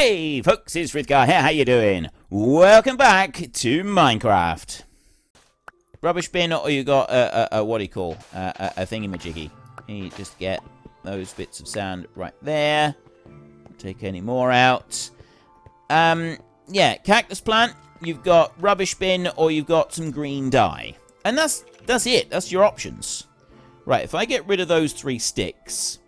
Hey folks, it's Frithgar here, how you doing? Welcome back to Minecraft. Rubbish bin, or you got a what do you call, a thingy-majiggy. You just get those bits of sand right there. Don't take any more out. Yeah, cactus plant, you've got rubbish bin, or you've got some green dye. And that's it, that's your options. Right, if I get rid of those 3 sticks,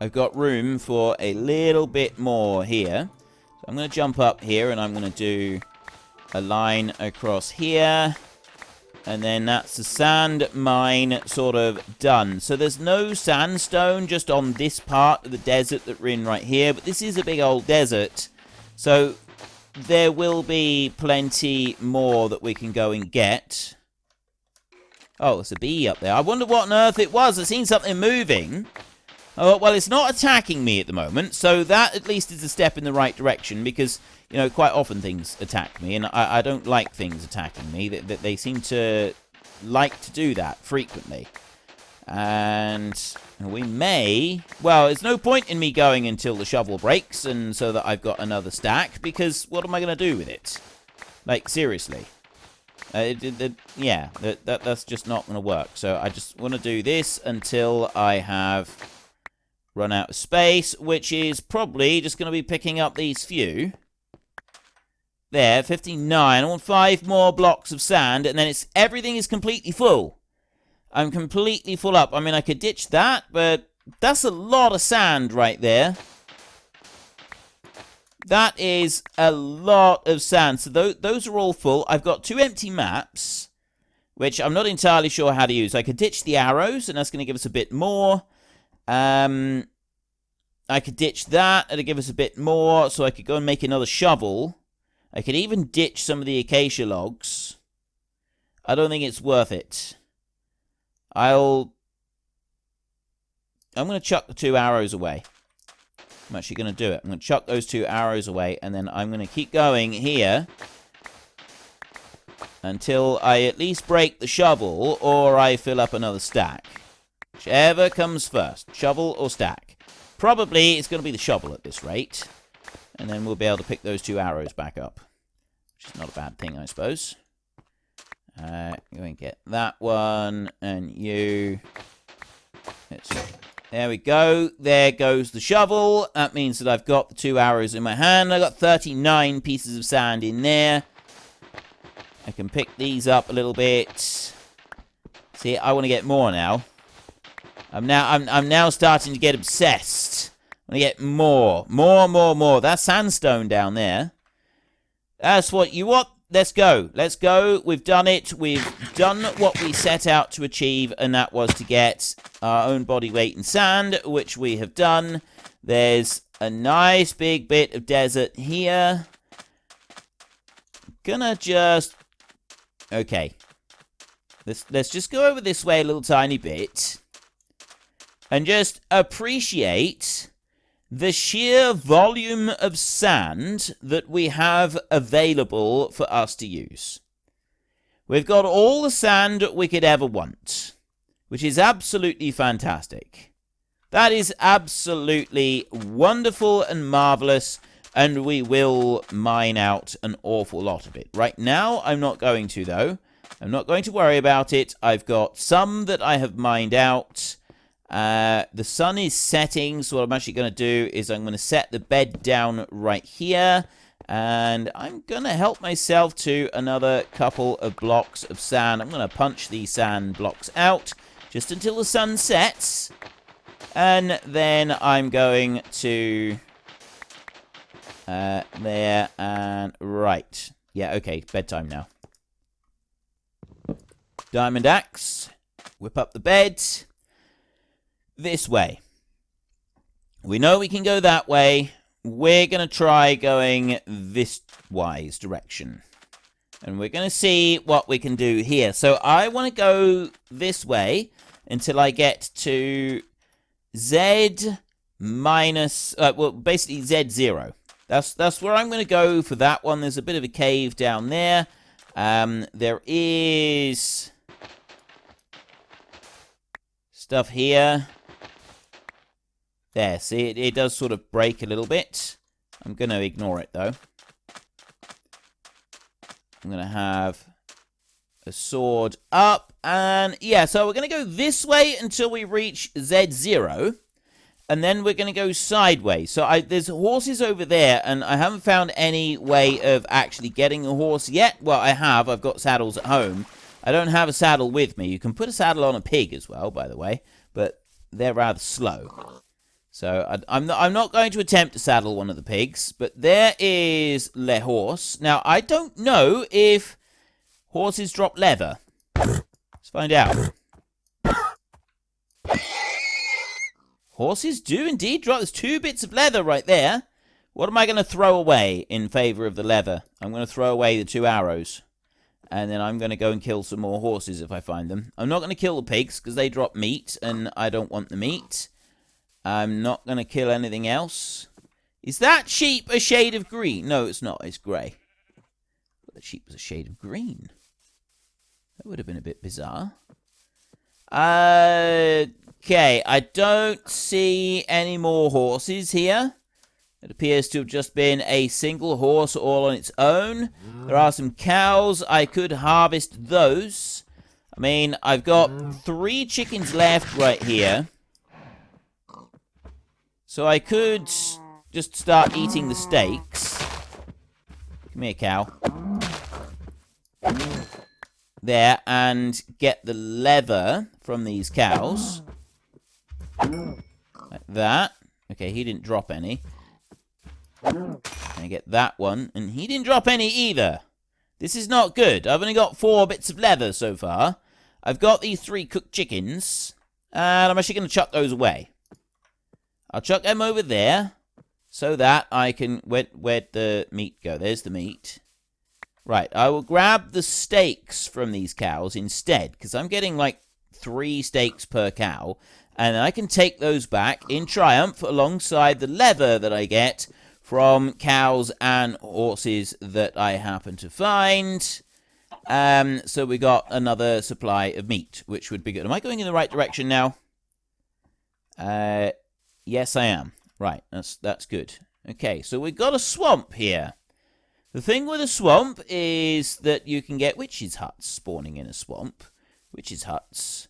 I've got room for a little bit more here. So I'm going to jump up here and I'm going to do a line across here. And then that's the sand mine sort of done. So there's no sandstone just on this part of the desert that we're in right here. But this is a big old desert. So there will be plenty more that we can go and get. Oh, there's a bee up there. I wonder what on earth it was. I've seen something moving. Oh, well, it's not attacking me at the moment, so that at least is a step in the right direction, because, you know, quite often things attack me, and I don't like things attacking me. They seem to like to do that frequently. And we may... Well, there's no point in me going until the shovel breaks, and so that I've got another stack, because what am I going to do with it? Like, seriously. Yeah, that's just not going to work. So I just want to do this until I have run out of space, which is probably just going to be picking up these few. There, 59. I want 5 more blocks of sand, and then everything is completely full. I'm completely full up. I mean, I could ditch that, but that's a lot of sand right there. That is a lot of sand. So those are all full. I've got 2 empty maps, which I'm not entirely sure how to use. I could ditch the arrows, and that's going to give us a bit more. I could ditch that, and it'd give us a bit more, so I could go and make another shovel. I could even ditch some of the acacia logs. I don't think it's worth it. I'm going to chuck the 2 arrows away. I'm actually going to do it. I'm going to chuck those 2 arrows away, and then I'm going to keep going here until I at least break the shovel, or I fill up another stack. Whichever comes first, shovel or stack. Probably it's going to be the shovel at this rate. And then we'll be able to pick those 2 arrows back up. Which is not a bad thing, I suppose. Go and get that one. And you. There we go. There goes the shovel. That means that I've got the 2 arrows in my hand. I've got 39 pieces of sand in there. I can pick these up a little bit. See, I want to get more now. I'm now starting to get obsessed. I want to get more. More. That's sandstone down there. That's what you want. Let's go. Let's go. We've done it. We've done what we set out to achieve, and that was to get our own body weight in sand, which we have done. There's a nice big bit of desert here. Gonna just... Okay. Let's just go over this way a little tiny bit. And just appreciate the sheer volume of sand that we have available for us to use. We've got all the sand we could ever want, which is absolutely fantastic. That is absolutely wonderful and marvelous, and we will mine out an awful lot of it. Right now, I'm not going to, though. I'm not going to worry about it. I've got some that I have mined out. The sun is setting, so what I'm actually going to do is I'm going to set the bed down right here, and I'm going to help myself to another couple of blocks of sand. I'm going to punch these sand blocks out just until the sun sets, and then I'm going to there and right. Yeah, okay, bedtime now. Diamond axe, whip up the bed. This way. We know we can go that way. We're going to try going this wise direction. And we're going to see what we can do here. So I want to go this way until I get to Z minus... well, basically Z0. That's where I'm going to go for that one. There's a bit of a cave down there. There is... stuff here. There, see, it does sort of break a little bit. I'm going to ignore it, though. I'm going to have a sword up. And, yeah, so we're going to go this way until we reach Z0. And then we're going to go sideways. So there's horses over there, and I haven't found any way of actually getting a horse yet. Well, I have. I've got saddles at home. I don't have a saddle with me. You can put a saddle on a pig as well, by the way. But they're rather slow. So I'm not going to attempt to saddle one of the pigs. But there is Le Horse. Now, I don't know if horses drop leather. Let's find out. Horses do indeed drop. There's 2 bits of leather right there. What am I going to throw away in favor of the leather? I'm going to throw away the 2 arrows. And then I'm going to go and kill some more horses if I find them. I'm not going to kill the pigs because they drop meat. And I don't want the meat. I'm not going to kill anything else. Is that sheep a shade of green? No, it's not. It's grey. The sheep was a shade of green. That would have been a bit bizarre. Okay, I don't see any more horses here. It appears to have just been a single horse all on its own. There are some cows. I could harvest those. I mean, I've got 3 chickens left right here. So I could just start eating the steaks. Give me a cow. There, and get the leather from these cows. Like that. Okay, he didn't drop any. And I get that one, and he didn't drop any either. This is not good. I've only got 4 bits of leather so far. I've got these 3 cooked chickens, and I'm actually going to chuck those away. I'll chuck them over there, so that I can... Where'd the meat go? There's the meat. Right, I will grab the steaks from these cows instead, because I'm getting like 3 steaks per cow, and I can take those back in triumph alongside the leather that I get from cows and horses that I happen to find. So we got another supply of meat, which would be good. Am I going in the right direction now? Yes, I am. Right, that's good. Okay, so we've got a swamp here. The thing with a swamp is that you can get witches' huts spawning in a swamp. Witches' huts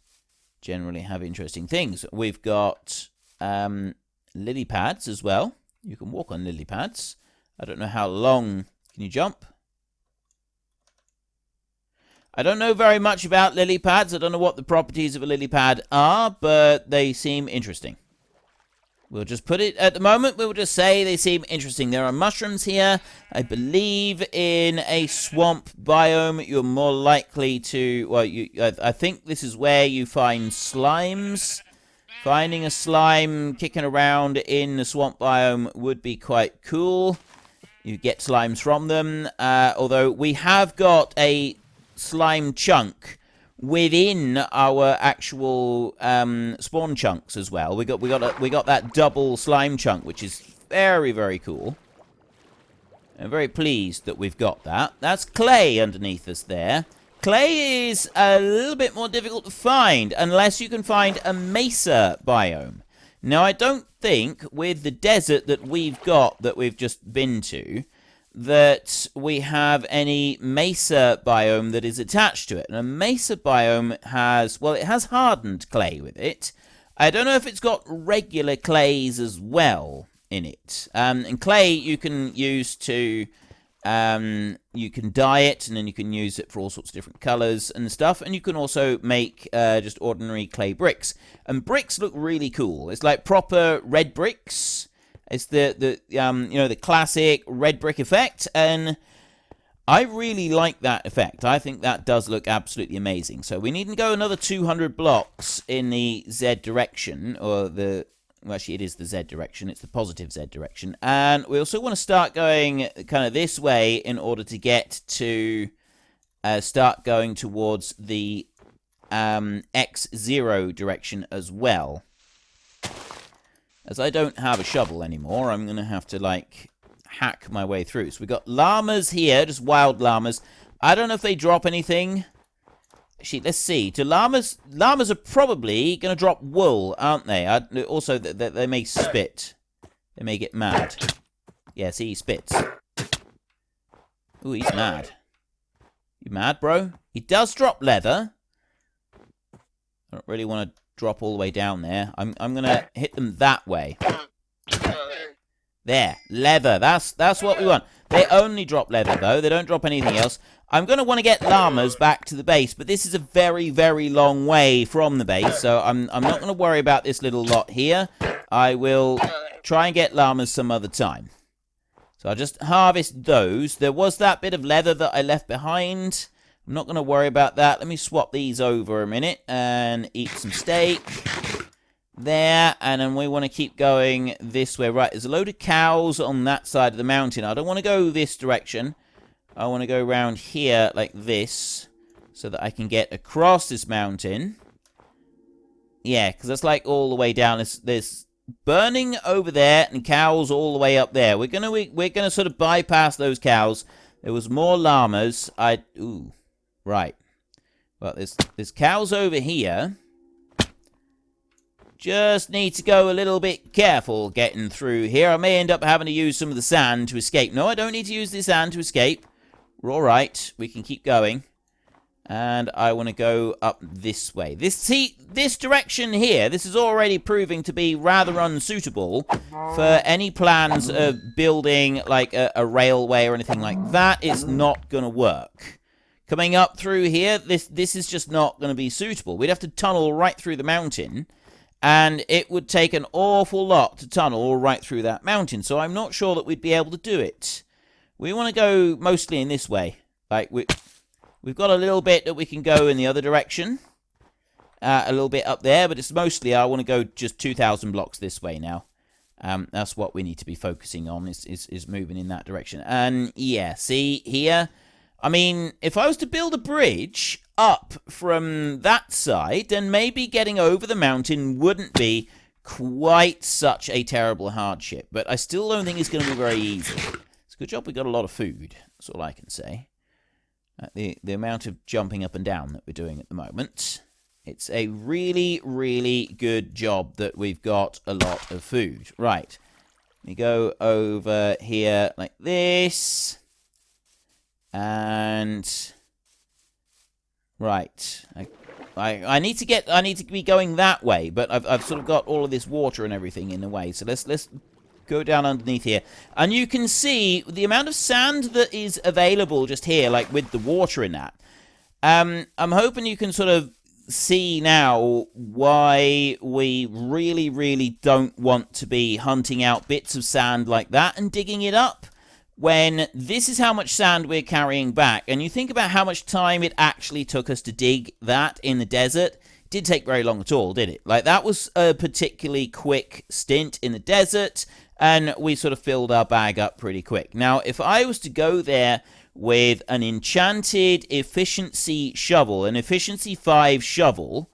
generally have interesting things. We've got lily pads as well. You can walk on lily pads. I don't know how long. Can you jump? I don't know very much about lily pads. I don't know what the properties of a lily pad are, but they seem interesting. We'll just put it, at the moment, we'll just say they seem interesting. There are mushrooms here. I believe in a swamp biome, you're more likely to, well, I think this is where you find slimes. Finding a slime kicking around in the swamp biome would be quite cool. You get slimes from them, although we have got a slime chunk within our actual spawn chunks as well. We got that double slime chunk, which is very, very cool. I'm very pleased that we've got that. That's clay underneath us there. Clay is a little bit more difficult to find unless you can find a mesa biome. Now, I don't think with the desert that we've got, that we've just been to, that we have any mesa biome that is attached to it. And a mesa biome has, well, it has hardened clay with it. I don't know if it's got regular clays as well in it. And clay you can use to, you can dye it, and then you can use it for all sorts of different colors and stuff. And you can also make just ordinary clay bricks. And bricks look really cool. It's like proper red bricks. It's the you know, the classic red brick effect, and I really like that effect. I think that does look absolutely amazing. So we need to go another 200 blocks in the Z direction, or the, well, actually it is the Z direction. It's the positive Z direction, and we also want to start going kind of this way in order to get to start going towards the X0 direction as well. As I don't have a shovel anymore, I'm going to have to, like, hack my way through. So we've got llamas here, just wild llamas. I don't know if they drop anything. Actually, let's see. Do llamas are probably going to drop wool, aren't they? Also, they may spit. They may get mad. Yeah, see, he spits. Ooh, he's mad. You mad, bro? He does drop leather. I don't really want to drop all the way down there. I'm going to hit them that way. There, leather. That's what we want. They only drop leather, though. They don't drop anything else. I'm going to want to get llamas back to the base, but this is a very, very long way from the base, so I'm not going to worry about this little lot here. I will try and get llamas some other time. So I'll just harvest those. There was that bit of leather that I left behind. I'm not going to worry about that. Let me swap these over a minute and eat some steak. There, and then we want to keep going this way. Right, there's a load of cows on that side of the mountain. I don't want to go this direction. I want to go around here like this so that I can get across this mountain. Yeah, because that's like all the way down. There's burning over there and cows all the way up there. We're gonna sort of bypass those cows. There was more llamas. Ooh, right. Well, there's cows over here. Just need to go a little bit careful getting through here. I may end up having to use some of the sand to escape. No, I don't need to use the sand to escape. We're all right. We can keep going. And I want to go up this way. This direction here, this is already proving to be rather unsuitable for any plans of building like a railway or anything like that. It's not going to work. Coming up through here, this is just not going to be suitable. We'd have to tunnel right through the mountain. And it would take an awful lot to tunnel right through that mountain. So I'm not sure that we'd be able to do it. We want to go mostly in this way. Like, we've got a little bit that we can go in the other direction. A little bit up there. But it's mostly, I want to go just 2,000 blocks this way now. That's what we need to be focusing on, is moving in that direction. And, yeah, see, here. I mean, if I was to build a bridge up from that side, then maybe getting over the mountain wouldn't be quite such a terrible hardship. But I still don't think it's going to be very easy. It's a good job we got a lot of food. That's all I can say. The amount of jumping up and down that we're doing at the moment. It's a really, really good job that we've got a lot of food. Right. We go over here like this. And right, I need to be going that way, but I've sort of got all of this water and everything in the way. So let's go down underneath here, and you can see the amount of sand that is available just here, like with the water in that. I'm hoping you can sort of see now why we really, really don't want to be hunting out bits of sand like that and digging it up. When this is how much sand we're carrying back, and you think about how much time it actually took us to dig that in the desert, it didn't take very long at all, did it? Like, that was a particularly quick stint in the desert, and we sort of filled our bag up pretty quick. Now, if I was to go there with an enchanted efficiency shovel, an efficiency 5 shovel,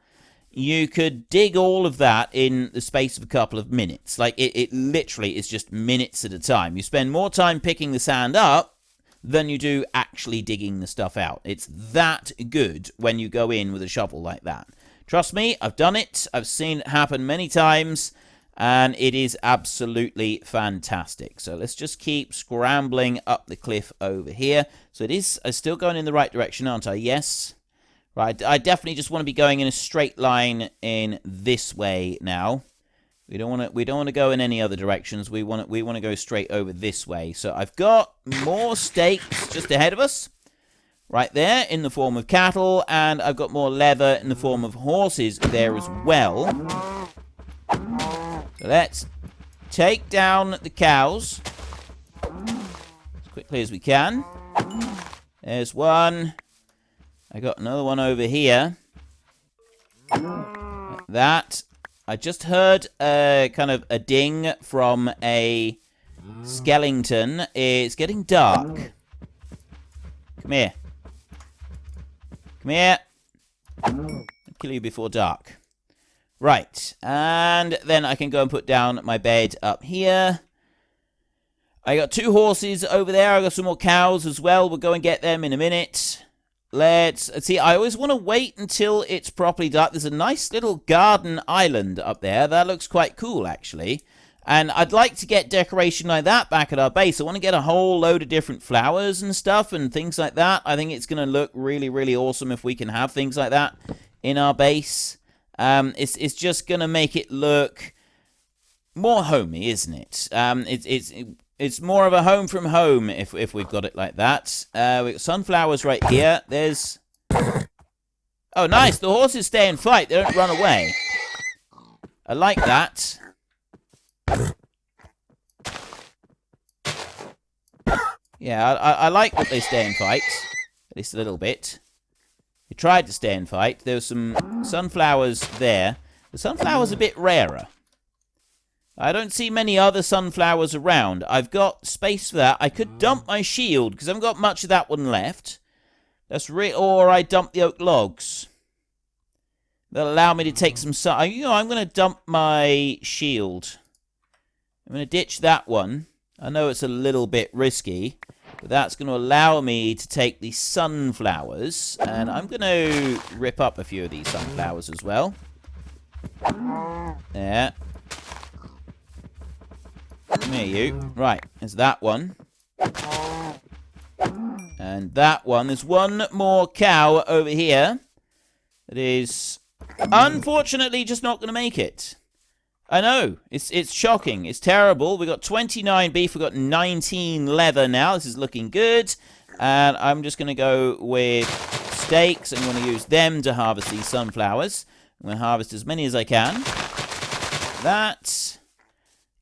you could dig all of that in the space of a couple of minutes. Like, it literally is just minutes at a time. You spend more time picking the sand up than you do actually digging the stuff out. It's that good when you go in with a shovel like that. Trust me, I've done it. I've seen it happen many times, and it is absolutely fantastic. So let's just keep scrambling up the cliff over here. So I'm still going in the right direction, aren't I? Yes. Right, I definitely just want to be going in a straight line in this way now. We don't want to go in any other directions. We want to go straight over this way. So I've got more steaks just ahead of us, right there in the form of cattle, and I've got more leather in the form of horses there as well. So let's take down the cows as quickly as we can. There's one. I got another one over here. Like that. I just heard kind of a ding from a skeleton. It's getting dark. Come here. Come here. I'll kill you before dark. Right. And then I can go and put down my bed up here. I got 2 horses over there. I got some more cows as well. We'll go and get them in a minute. let's see. I always want to wait until it's properly dark. There's a nice little garden island up there. That looks quite cool, actually. And I'd like to get decoration like that back at our base. I want to get a whole load of different flowers and stuff and things like that. I think it's going to look really, really awesome if we can have things like that in our base. It's just going to make it look more homey, isn't it? It's more of a home from home if we've got it like that. We've got sunflowers right here. There's... Oh, nice. The horses stay and fight. They don't run away. I like that. Yeah, I like that they stay and fight. At least a little bit. They tried to stay and fight. There were some sunflowers there. The sunflower's a bit rarer. I don't see many other sunflowers around. I've got space for that. I could dump my shield, because I haven't got much of that one left. Or I dump the oak logs. That'll allow me to take some sun. You know, I'm going to dump my shield. I'm going to ditch that one. I know it's a little bit risky, but that's going to allow me to take the sunflowers. And I'm going to rip up a few of these sunflowers as well. There. Come here, you. Right, there's that one. And that one. There's one more cow over here that is unfortunately just not going to make it. I know. It's shocking. It's terrible. We've got 29 beef. We've got 19 leather now. This is looking good. And I'm just going to go with steaks. I'm going to use them to harvest these sunflowers. I'm going to harvest as many as I can. That...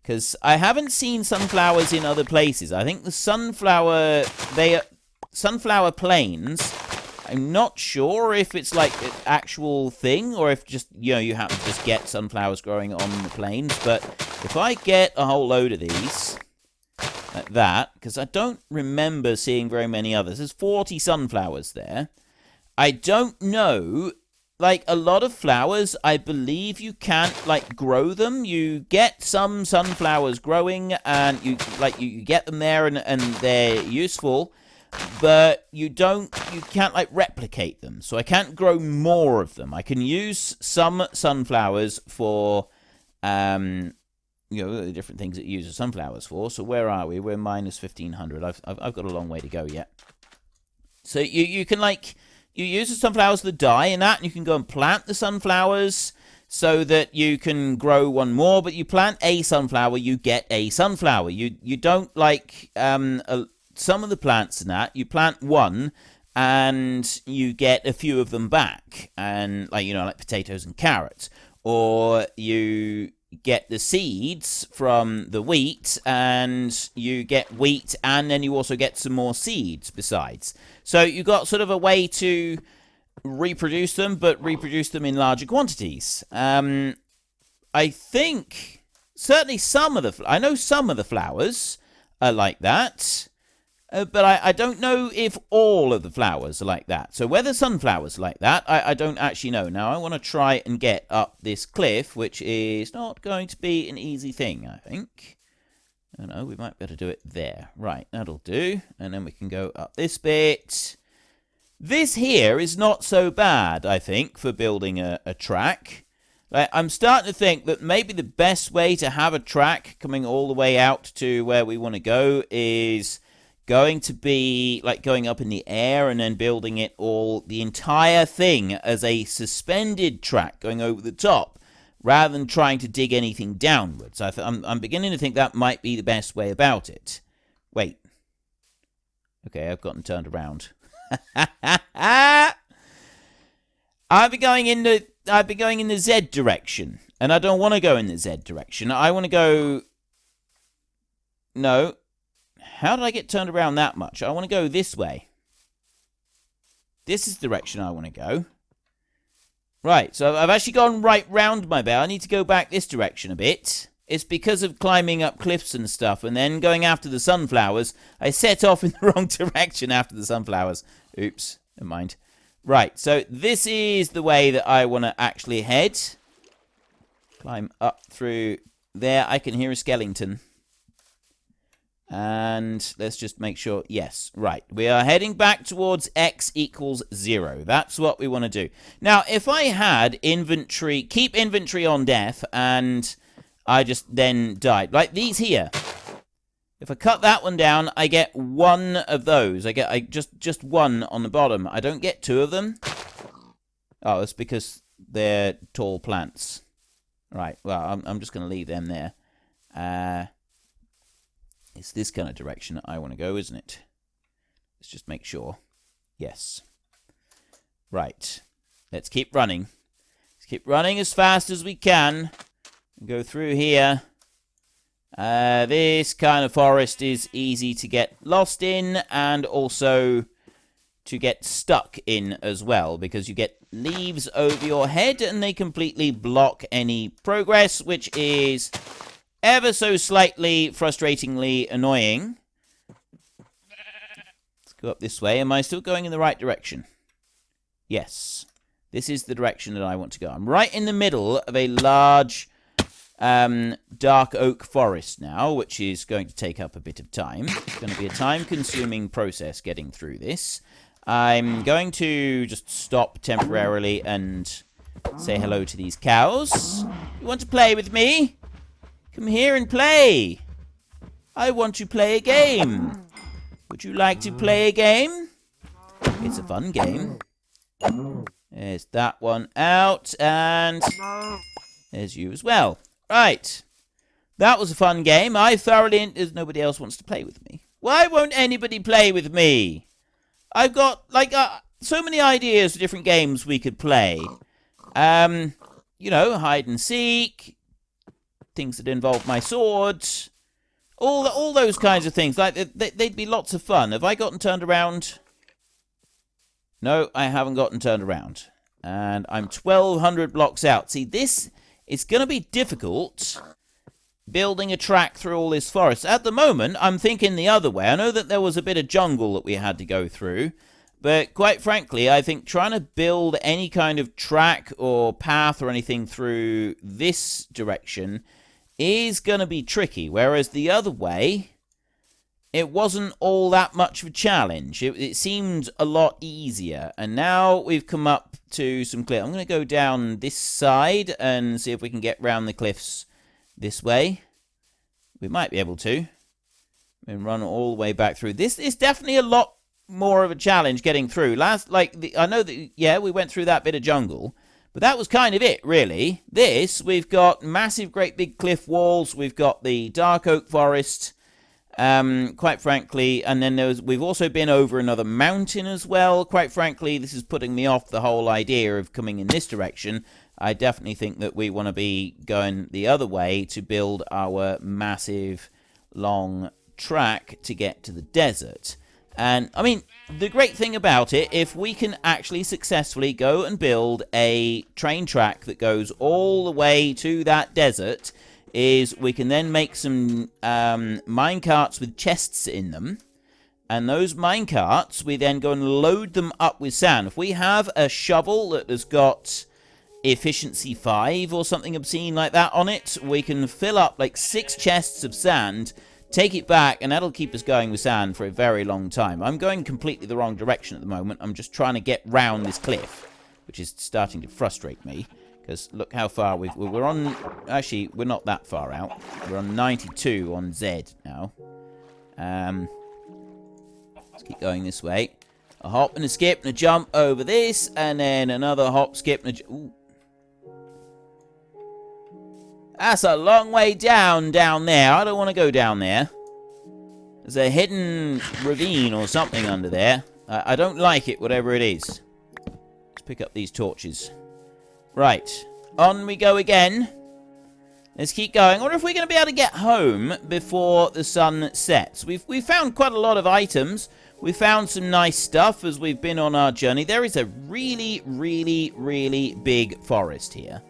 Because I haven't seen sunflowers in other places. I think the sunflower plains, I'm not sure if it's like an actual thing or if just, you know, you happen to just get sunflowers growing on the plains. But if I get a whole load of these, like that, because I don't remember seeing very many others. There's 40 sunflowers there. I don't know... Like, a lot of flowers, I believe you can't, like, grow them. You get some sunflowers growing, and you get them there, and they're useful. But you can't, like, replicate them. So I can't grow more of them. I can use some sunflowers for, you know, the different things that you use the sunflowers for. So where are we? We're minus 1,500. I've got a long way to go yet. So you can, like... You use the sunflowers that die and that, and you can go and plant the sunflowers so that you can grow one more. But you plant a sunflower, you get a sunflower. You don't like some of the plants and that. You plant one, and you get a few of them back, and like like potatoes and carrots, or you get the seeds from the wheat, and you get wheat, and then you also get some more seeds besides. So you got sort of a way to reproduce them, but reproduce them in larger quantities. I think certainly I know some of the flowers are like that, but I don't know if all of the flowers are like that. So whether sunflowers are like that, I don't actually know. Now I want to try and get up this cliff, which is not going to be an easy thing, I think. I don't know, we might be able to do it there. Right, that'll do. And then we can go up this bit. This here is not so bad, I think, for building a track. Like, I'm starting to think that maybe the best way to have a track coming all the way out to where we want to go is going to be like going up in the air and then building it the entire thing as a suspended track going over the top, rather than trying to dig anything downwards. I'm beginning to think that might be the best way about it. Wait. Okay, I've gotten turned around. I've been going in the Z direction, and I don't want to go in the Z direction. I want to go... No. How did I get turned around that much? I want to go this way. This is the direction I want to go. Right, so I've actually gone right round my bell. I need to go back this direction a bit. It's because of climbing up cliffs and stuff and then going after the sunflowers. I set off in the wrong direction after the sunflowers. Oops, never mind. Right, so this is the way that I want to actually head. Climb up through there. I can hear a skeleton. And let's just make sure. Yes, right. We are heading back towards x equals 0. That's what we want to do. Now, if I had inventory, keep inventory on death, and I just then died. Like these here. If I cut that one down, I get one of those. I get just one on the bottom. I don't get two of them. Oh, it's because they're tall plants. Right, well, I'm just going to leave them there. It's this kind of direction that I want to go, isn't it? Let's just make sure. Yes. Right. Let's keep running. Let's keep running as fast as we can. Go through here. This kind of forest is easy to get lost in and also to get stuck in as well, because you get leaves over your head and they completely block any progress, which is ever so slightly frustratingly annoying. Let's go up this way. Am I still going in the right direction? Yes. This is the direction that I want to go. I'm right in the middle of a large dark oak forest now, which is going to take up a bit of time. It's going to be a time-consuming process getting through this. I'm going to just stop temporarily and say hello to these cows. You want to play with me? Come here and play. I want to play a game. Would you like to play a game? It's a fun game. There's that one out, and there's you as well. Right. That was a fun game. I thoroughly... Nobody else wants to play with me. Why won't anybody play with me? I've got, like, so many ideas for different games we could play. You know, hide and seek. Things that involve my sword. All those kinds of things. Like, they'd be lots of fun. Have I gotten turned around? No, I haven't gotten turned around. And I'm 1,200 blocks out. See, this is going to be difficult, building a track through all this forest. At the moment, I'm thinking the other way. I know that there was a bit of jungle that we had to go through. But quite frankly, I think trying to build any kind of track or path or anything through this direction is going to be tricky. Whereas the other way, it wasn't all that much of a challenge. It seemed a lot easier. And now we've come up to some cliff. I'm going to go down this side and see if we can get round the cliffs this way. We might be able to. And run all the way back through. This is definitely a lot more of a challenge getting through. I know that, yeah, we went through that bit of jungle. But that was kind of it, really. This, we've got massive, great big cliff walls. We've got the dark oak forest. Quite frankly, and then we've also been over another mountain as well. Quite frankly, this is putting me off the whole idea of coming in this direction. I definitely think that we want to be going the other way to build our massive, long track to get to the desert. And, I mean, the great thing about it, if we can actually successfully go and build a train track that goes all the way to that desert, is we can then make some minecarts with chests in them. And those minecarts, we then go and load them up with sand. If we have a shovel that has got efficiency 5 or something obscene like that on it, we can fill up like 6 chests of sand, take it back, and that'll keep us going with sand for a very long time. I'm going completely the wrong direction at the moment. I'm just trying to get round this cliff, which is starting to frustrate me. Because look how far we're on. Actually, we're not that far out. We're on 92 on Z now. Let's keep going this way. A hop and a skip and a jump over this, and then another hop, skip, and a ooh. That's a long way down there. I don't want to go down there. There's a hidden ravine or something under there. I don't like it, whatever it is. Let's pick up these torches. Right, on we go again. Let's keep going. I wonder if we're going to be able to get home before the sun sets. We've found quite a lot of items. We've found some nice stuff as we've been on our journey. There is a really, really, really big forest here.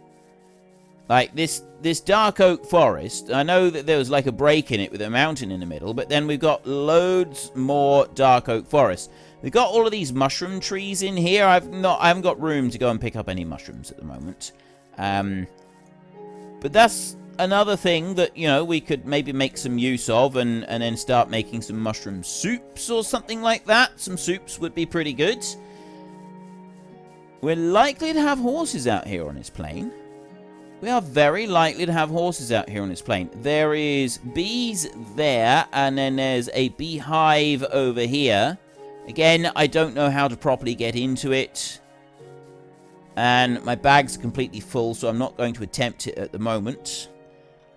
Like, this dark oak forest, I know that there was like a break in it with a mountain in the middle, but then we've got loads more dark oak forest. We've got all of these mushroom trees in here. I haven't got room to go and pick up any mushrooms at the moment. But that's another thing that, you know, we could maybe make some use of and then start making some mushroom soups or something like that. Some soups would be pretty good. We're likely to have horses out here on this plain. We are very likely to have horses out here on this plain. There is bees there, and then there's a beehive over here. Again, I don't know how to properly get into it. And my bag's completely full, so I'm not going to attempt it at the moment.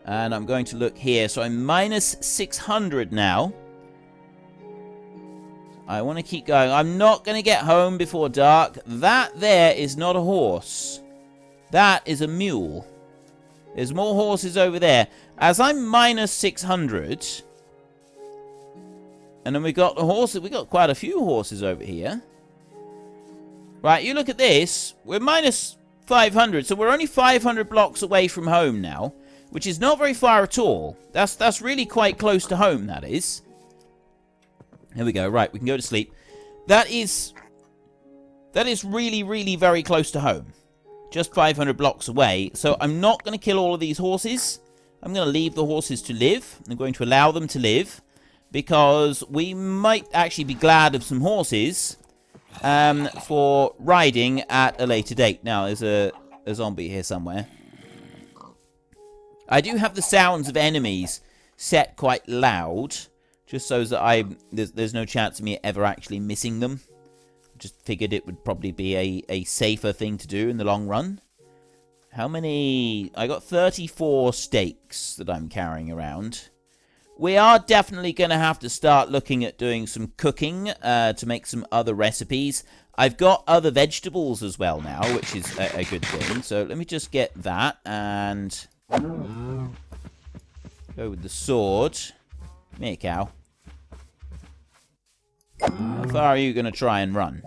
And I'm going to look here. So I'm minus 600 now. I want to keep going. I'm not going to get home before dark. That there is not a horse. That is a mule. There's more horses over there. As I'm minus 600... And then we got the horses. We got quite a few horses over here. Right, you look at this. We're minus 500, so we're only 500 blocks away from home now, which is not very far at all. That's really quite close to home, that is. Here we go. Right, we can go to sleep. That is really, really very close to home. Just 500 blocks away. So I'm not going to kill all of these horses. I'm going to leave the horses to live. I'm going to allow them to live. Because we might actually be glad of some horses for riding at a later date. Now, there's a zombie here somewhere. I do have the sounds of enemies set quite loud. Just so that there's no chance of me ever actually missing them. Just figured it would probably be a safer thing to do in the long run. How many... I got 34 steaks that I'm carrying around. We are definitely going to have to start looking at doing some cooking to make some other recipes. I've got other vegetables as well now, which is a good thing. So let me just get that and go with the sword. Come here, cow. How far are you going to try and run?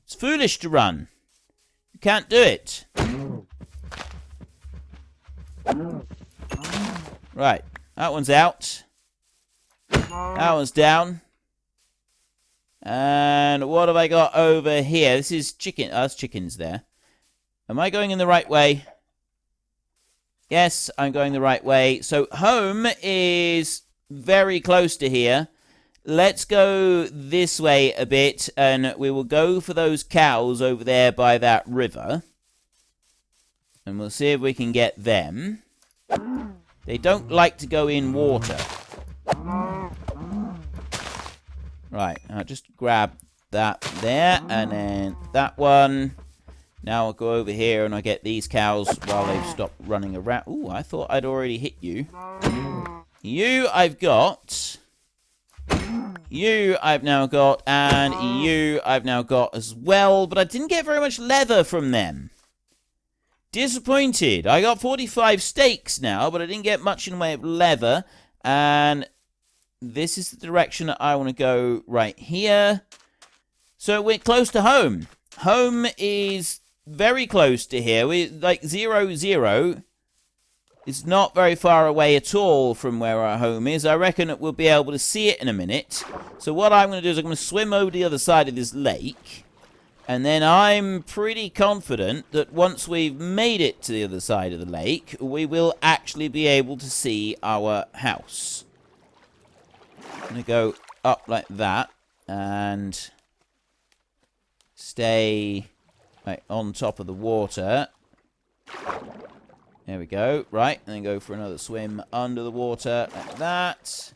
It's foolish to run. You can't do it. Right. That one's out. That one's down. And what have I got over here? This is chicken. Oh, that's chickens there. Am I going in the right way? Yes, I'm going the right way. So home is very close to here. Let's go this way a bit, and we will go for those cows over there by that river. And we'll see if we can get them. They don't like to go in water. Right, I'll just grab that there, and then that one. Now I'll go over here and I'll get these cows while they've stopped running around. Ooh, I thought I'd already hit you. You I've got. You I've now got, and you I've now got as well, but I didn't get very much leather from them. Disappointed. I got 45 steaks now, but I didn't get much in the way of leather. And this is the direction that I want to go right here. So we're close to home. Home is very close to here. We're like 0, It's not very far away at all from where our home is. I reckon that we'll be able to see it in a minute. So what I'm going to do is I'm going to swim over the other side of this lake. And then I'm pretty confident that once we've made it to the other side of the lake, we will actually be able to see our house. I'm going to go up like that and stay like on top of the water. There we go. Right, and then go for another swim under the water like that.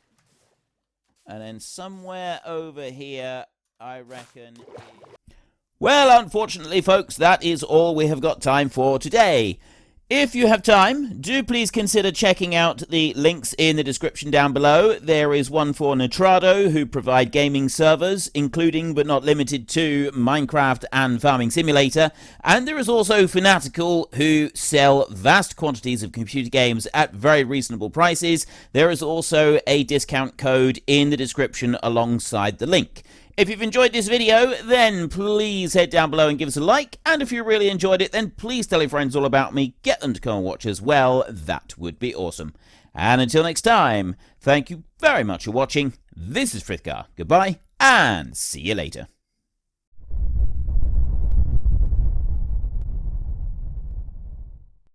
And then somewhere over here, I reckon... Well, unfortunately, folks, that is all we have got time for today. If you have time, do please consider checking out the links in the description down below. There is one for Nitrado, who provide gaming servers, including but not limited to Minecraft and Farming Simulator. And there is also Fanatical, who sell vast quantities of computer games at very reasonable prices. There is also a discount code in the description alongside the link. If you've enjoyed this video, then please head down below and give us a like. And if you really enjoyed it, then please tell your friends all about me. Get them to come and watch as well. That would be awesome. And until next time, thank you very much for watching. This is Frithgar. Goodbye, and see you later.